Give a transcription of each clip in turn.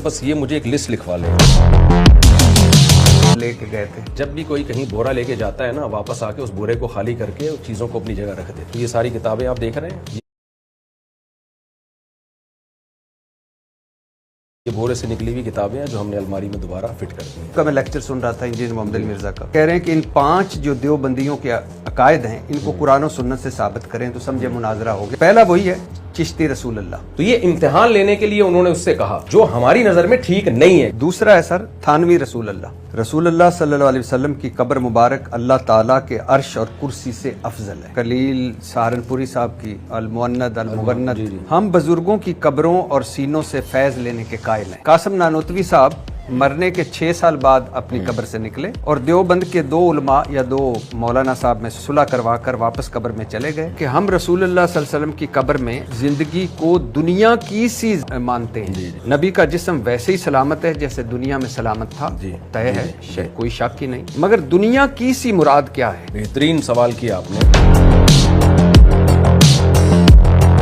बस ये मुझे एक लिस्ट लिखवा ले। लेके गए थे। जब भी कोई कहीं बोरा लेके जाता है ना, वापस आके उस बोरे को खाली करके उस चीज़ों को अपनी जगह रख दे। तो ये सारी किताबें आप देख रहे हैं, ये बोरे से निकली हुई किताबें हैं जो हमने अलमारी में दोबारा फिट कर दी हैं। का मैं लेक्चर सुन रहा था इंजीनियर मोहम्मद अली मिर्जा का, कह रहे हैं कि इन 5 जो देवबंदियों के अकायद हैं इनको कुरान और सुन्नत से साबित करें तो समझे मुनाजरा हो गया। पहला वही है चिश्ती रसूल अल्लाह। तो ये इम्तिहान लेने के लिए उन्होंने उससे कहा जो हमारी नजर में ठीक नहीं है। दूसरा है सर थानवी रसूल अल्लाह। रसूल अल्लाह सल्लल्लाहु अलैहि वसल्लम की कब्र मुबारक अल्लाह ताला के अर्श और कुर्सी से अफजल है। कलील सहारनपुरी साहब की अल मुअन्नद अल मुगन्नद। हम बुजुर्गों की कब्रों और सीनों से फैज लेने के कायल हैं। कासिम नानोतवी साहब मरने के 6 साल बाद अपनी कब्र से निकले और देवबंद के 2 उलमा या 2 मौलाना साहब में सुलह करवा कर वापस कब्र में चले गए कि हम रसूलुल्लाह सल्लल्लाहु अलैहि वसल्लम की कब्र में जिंदगी को दुनिया की सी मानते हैं। नबी का जिस्म वैसे ही सलामत है जैसे दुनिया में सलामत था, तय है, कोई शक ही नहीं। मगर दुनिया की सी मुराद क्या है? बेहतरीन सवाल किया आपने।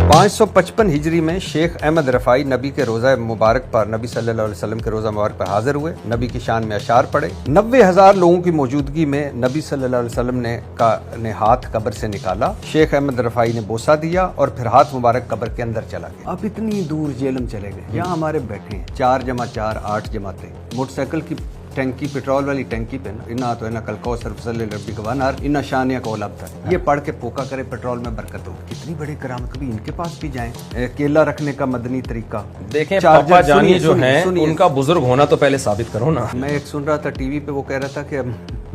555 हिजरी में शेख अहमद रफ़ाई नबी के रोज़ा मुबारक पर, नबी सल्लल्लाहु अलैहि वसल्लम के रोज़ा मुबारक पर हाजिर हुए। नबी की शान में अशार पढ़े। 90,000 लोगों की मौजूदगी में नबी सल्लल्लाहु अलैहि वसल्लम ने हाथ कब्र से निकाला। शेख अहमद रफ़ाई ने बोसा दिया और फिर हाथ मुबारक कब्र के अंदर चला गया। अब इतनी दूर जेलम चले गए, यहाँ हमारे बैठे हैं 4 जमा 4 8 जमाते। मोटरसाइकिल की टंकी, पेट्रोल वाली टंकी पे ना इन्ना तो है ना कल को सरफसले रब्बी गवानार इन्ना शानिया को लब था। ये पढ़ के पोका करे पेट्रोल में बरकत हो। कितनी बड़ी करामत, कभी इनके पास भी जाएं। केला रखने का मदनी तरीका देखें। पापा जानी जो हैं उनका बुजुर्ग होना तो पहले साबित करो ना। मैं एक सुन रहा था टीवी पे, वो कह रहा था कि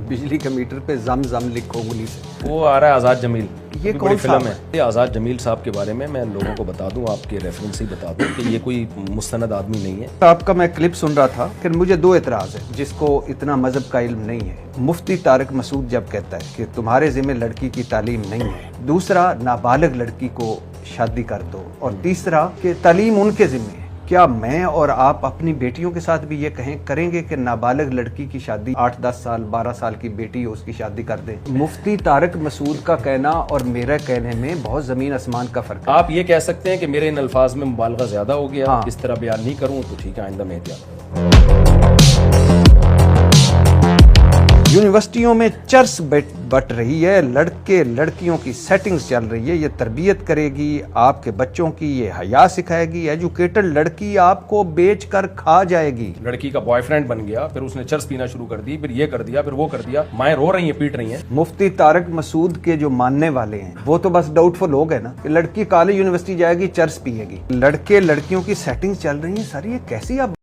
बिजली के मीटर पे जम जम लिखो उंगली से। वो आ रहा है आजाद जमील, ये कौन फिल्म है। ये आजाद जमील साहब के बारे में मैं लोगों को बता दूं, आपके रेफरेंस ही बता दूं कि ये कोई मुस्तनद आदमी नहीं है। आपका मैं क्लिप सुन रहा था कि मुझे 2 एतराज है जिसको इतना मजहब का इल्म नहीं है। मुफ्ती तारिक मसूद जब कहता है कि तुम्हारे जिम्मे लड़की की तालीम नहीं है, दूसरा नाबालिग लड़की को शादी कर दो, और तीसरा कि तालीम उनके जिम्मे है। क्या मैं और आप अपनी बेटियों के साथ भी ये करेंगे कि नाबालिग लड़की की शादी 8-10 साल 12 साल की बेटी हो उसकी शादी कर दें? मुफ्ती तारिक मसूद का कहना और मेरे कहने में बहुत जमीन आसमान का फर्क है। आप ये कह सकते हैं कि मेरे इन अल्फाज में मुबालगा ज्यादा हो गया। हाँ। इस तरह बयान नहीं करूँ तो ठीक है, आइंदा में एहतियात। यूनिवर्सिटियों में चर्च बट रही है, लड़के लड़कियों की सेटिंग्स चल रही है। ये तरबियत करेगी आपके बच्चों की, ये हया सिखाएगी। एजुकेटेड लड़की आपको बेच कर खा जाएगी। लड़की का बॉयफ्रेंड बन गया, फिर उसने चर्च पीना शुरू कर दी, फिर ये कर दिया, फिर वो कर दिया। माएं रो रही हैं, पीट रही हैं। मुफ्ती तारिक मसूद के जो मानने वाले हैं वो तो बस डाउटफुल हो गए ना कि लड़की कॉलेज यूनिवर्सिटी जाएगी, चर्च पिएगी। लड़के लड़कियों की सेटिंग्स चल रही है। सर ये कैसी आप